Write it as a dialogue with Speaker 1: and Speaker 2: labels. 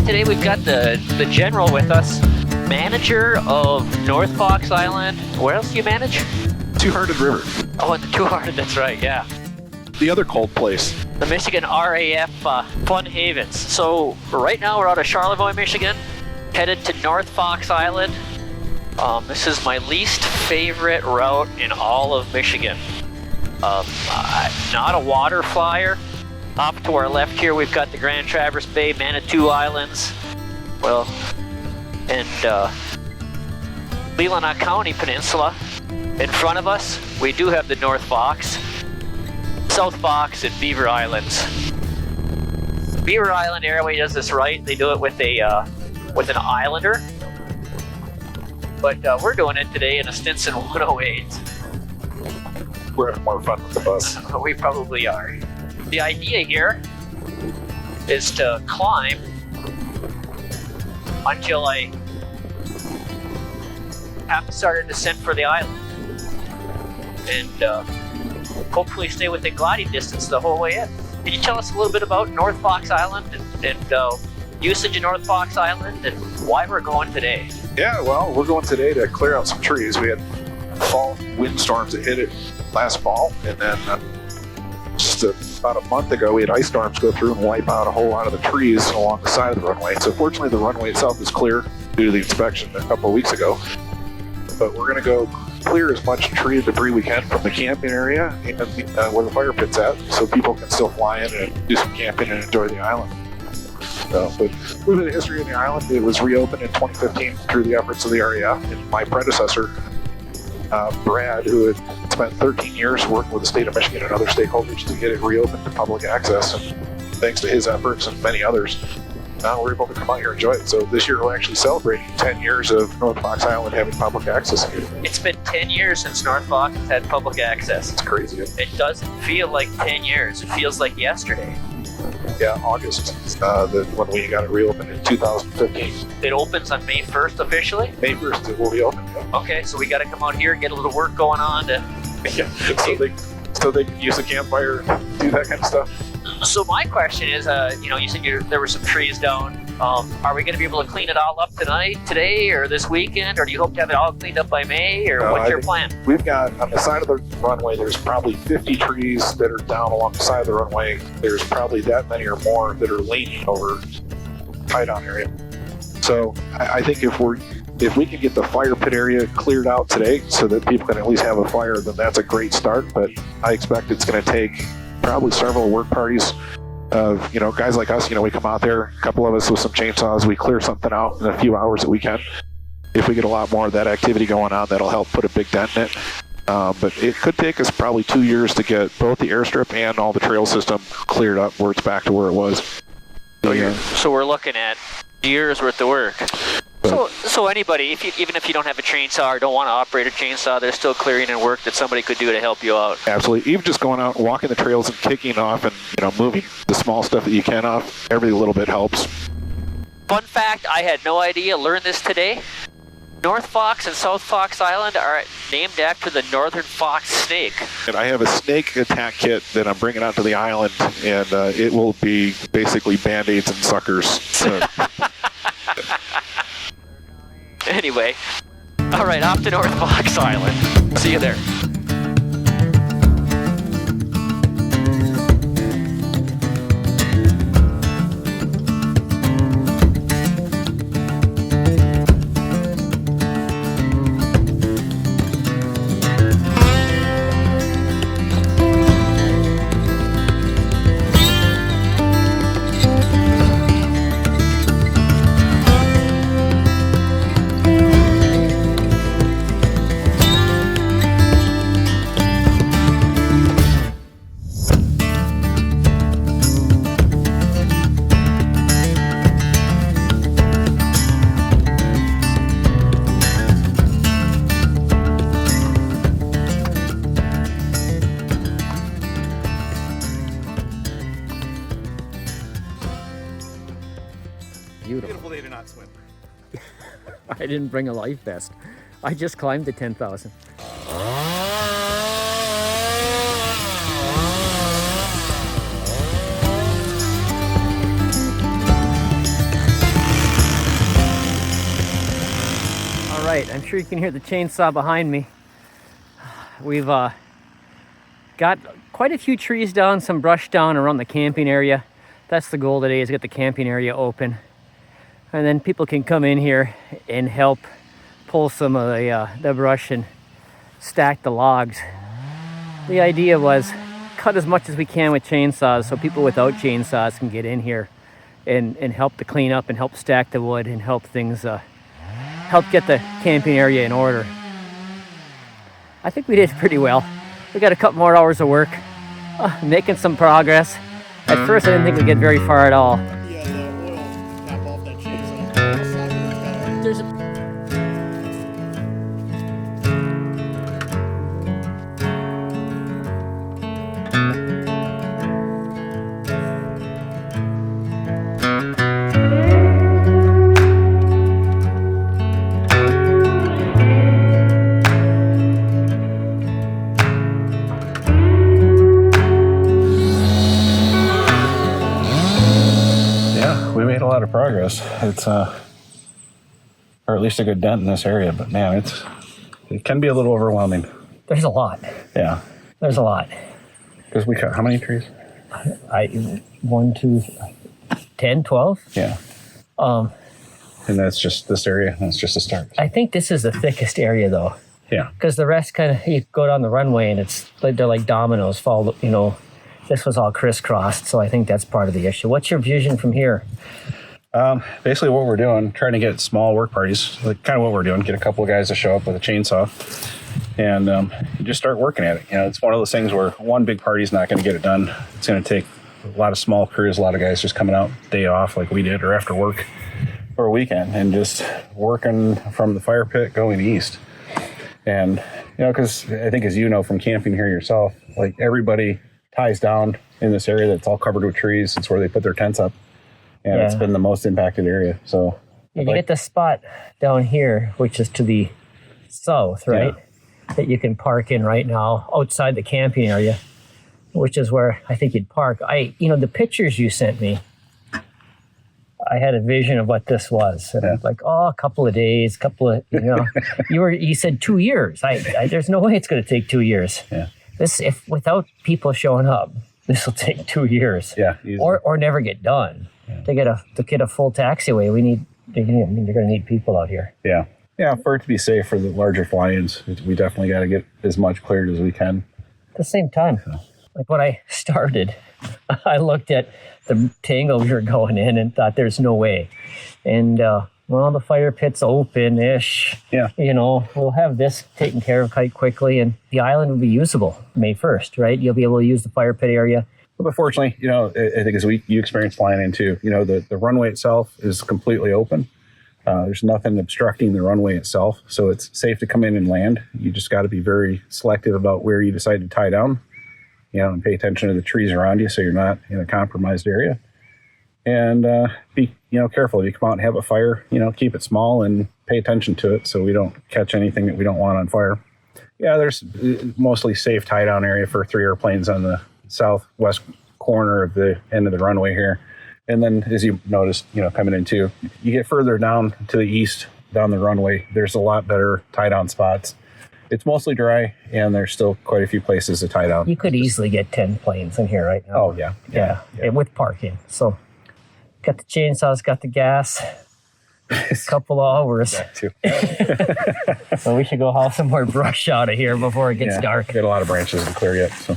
Speaker 1: today we've got the general with us, manager of North Fox Island. Where else do you manage?
Speaker 2: Two-Hearted River.
Speaker 1: Oh, and the Two-Hearted, that's right, yeah.
Speaker 2: The other cold place.
Speaker 1: The Michigan RAF Fun Havens. So right now we're out of Charlevoix, Michigan, headed to North Fox Island. This is my least favorite route in all of Michigan. Not a water flyer. Off to our left here, we've got the Grand Traverse Bay, Manitou Islands, well, and Leelanau County Peninsula. In front of us, we do have the North Fox, South Fox, and Beaver Islands. Beaver Island Airway does this right. They do it with an Islander, but we're doing it today in a Stinson 108.
Speaker 2: We're having more fun with the bus.
Speaker 1: We probably are. The idea here is to climb until I have to start a descent for the island, and hopefully stay within gliding distance the whole way in. Can you tell us a little bit about North Fox Island and usage of North Fox Island and why we're going today?
Speaker 2: Yeah, well, we're going today to clear out some trees. We had fall windstorms that hit it last fall, and then just about a month ago, we had ice storms go through and wipe out a whole lot of the trees along the side of the runway. So fortunately, the runway itself is clear due to the inspection a couple of weeks ago. But we're going to go clear as much tree debris we can from the camping area and where the fire pit's at, so people can still fly in and do some camping and enjoy the island. But a little bit of history of the island. It was reopened in 2015 through the efforts of the RAF, and my predecessor, Brad, who had spent 13 years working with the state of Michigan and other stakeholders to get it reopened to public access, and thanks to his efforts and many others, now we're able to come out here and enjoy it. So this year we're actually celebrating 10 years of North Fox Island having public access here.
Speaker 1: It's been 10 years since North Fox has had public access.
Speaker 2: It's crazy.
Speaker 1: It doesn't feel like 10 years. It feels like yesterday.
Speaker 2: Yeah, August, when we got it reopened in 2015.
Speaker 1: It opens on May 1st officially?
Speaker 2: May 1st it will be open. Yeah.
Speaker 1: Okay, so we got to come out here and get a little work going on.
Speaker 2: Yeah, so they can use the campfire and do that kind of stuff.
Speaker 1: So my question is, you said there were some trees down. Are we going to be able to clean it all up today, or this weekend, or do you hope to have it all cleaned up by May, or what's your plan?
Speaker 2: We've got, on the side of the runway, there's probably 50 trees that are down along the side of the runway. There's probably that many or more that are leaning over tie-down area. So I think if we can get the fire pit area cleared out today so that people can at least have a fire, then that's a great start. But I expect it's going to take probably several work parties of, guys like us. We come out there, a couple of us with some chainsaws, we clear something out in a few hours that we can. If we get a lot more of that activity going on, that'll help put a big dent in it. But it could take us probably 2 years to get both the airstrip and all the trail system cleared up where it's back to where it was.
Speaker 1: So we're looking at years worth of work. So anybody, even if you don't have a chainsaw or don't want to operate a chainsaw, there's still clearing and work that somebody could do to help you out.
Speaker 2: Absolutely. Even just going out and walking the trails and kicking off and moving the small stuff that you can off, every little bit helps.
Speaker 1: Fun fact, I had no idea, learned this today. North Fox and South Fox Island are named after the northern fox snake. And
Speaker 2: I have a snake attack kit that I'm bringing out to the island, and it will be basically Band-Aids and suckers. So.
Speaker 1: Anyway, all right, off to North Fox Island. See you there.
Speaker 3: Beautiful day to not swim.
Speaker 4: I didn't bring a life vest. I just climbed the 10,000. right, I'm sure you can hear the chainsaw behind me. We've got quite a few trees down, some brush down around the camping area. That's the goal today, is get the camping area open. And then people can come in here and help pull some of the brush and stack the logs. The idea was cut as much as we can with chainsaws so people without chainsaws can get in here and help to clean up and help stack the wood and help things, help get the camping area in order. I think we did pretty well. We got a couple more hours of work, making some progress. At first I didn't think we'd get very far at all.
Speaker 3: Yeah, the oil cap off that chainsaw.
Speaker 4: There's a
Speaker 5: we made a lot of progress. It's or at least a good dent in this area, but man, it can be a little overwhelming.
Speaker 4: There's a lot.
Speaker 5: Yeah.
Speaker 4: There's a lot.
Speaker 5: Because we cut how many trees?
Speaker 4: 1, 2, 10, 12.
Speaker 5: Yeah. And that's just this area. That's just a start.
Speaker 4: I think this is the thickest area though.
Speaker 5: Yeah.
Speaker 4: Because the rest kind of, you go down the runway and it's like they're like dominoes fall, you know. This was all crisscrossed, so I think that's part of the issue. What's your vision from here?
Speaker 5: Basically what we're doing, trying to get small work parties, like kind of what we're doing, get a couple of guys to show up with a chainsaw and just start working at it. You know, it's one of those things where one big party is not going to get it done. It's going to take a lot of small crews, a lot of guys just coming out day off like we did or after work or a weekend and just working from the fire pit going east. And, you know, because I think as you know from camping here yourself, like everybody ties down in this area that's all covered with trees. It's where they put their tents up. And it's been the most impacted area. So
Speaker 4: you can get the spot down here, which is to the south, right? Yeah. That you can park in right now outside the camping area, which is where I think you'd park. You know, the pictures you sent me, I had a vision of what this was. And I'm like, oh, a couple of days, you know, you said 2 years. There's no way it's going to take 2 years.
Speaker 5: Yeah.
Speaker 4: If without people showing up, this will take 2 years.
Speaker 5: Yeah.
Speaker 4: Or never get done. Yeah. To get a full taxiway, you're going to need people out here.
Speaker 5: Yeah. Yeah. For it to be safe for the larger fly-ins, we definitely got to get as much cleared as we can.
Speaker 4: At the same time, like when I started, I looked at the tangle we were going in and thought there's no way. And, well, the fire pit's open-ish. Yeah. You know, we'll have this taken care of quite quickly, and the island will be usable May 1st, right? You'll be able to use the fire pit area.
Speaker 5: But fortunately, you know, I think as you experienced flying in too, you know, the runway itself is completely open. There's nothing obstructing the runway itself, so it's safe to come in and land. You just got to be very selective about where you decide to tie down, you know, and pay attention to the trees around you so you're not in a compromised area. And be, you know, careful. If you come out and have a fire, you know, keep it small and pay attention to it so we don't catch anything that we don't want on fire. Yeah, there's mostly safe tie down area for 3 airplanes on the southwest corner of the end of the runway here. And then as you noticed, you know, coming in too, you get further down to the east down the runway, there's a lot better tie down spots. It's mostly dry and there's still quite a few places to tie down.
Speaker 4: You could easily get 10 planes in here right now.
Speaker 5: Oh yeah.
Speaker 4: Yeah. With parking. So got the chainsaws, got the gas, a couple of hours.
Speaker 5: That too.
Speaker 4: So we should go haul some more brush out of here before it gets dark.
Speaker 5: Got a lot of branches to clear yet. So.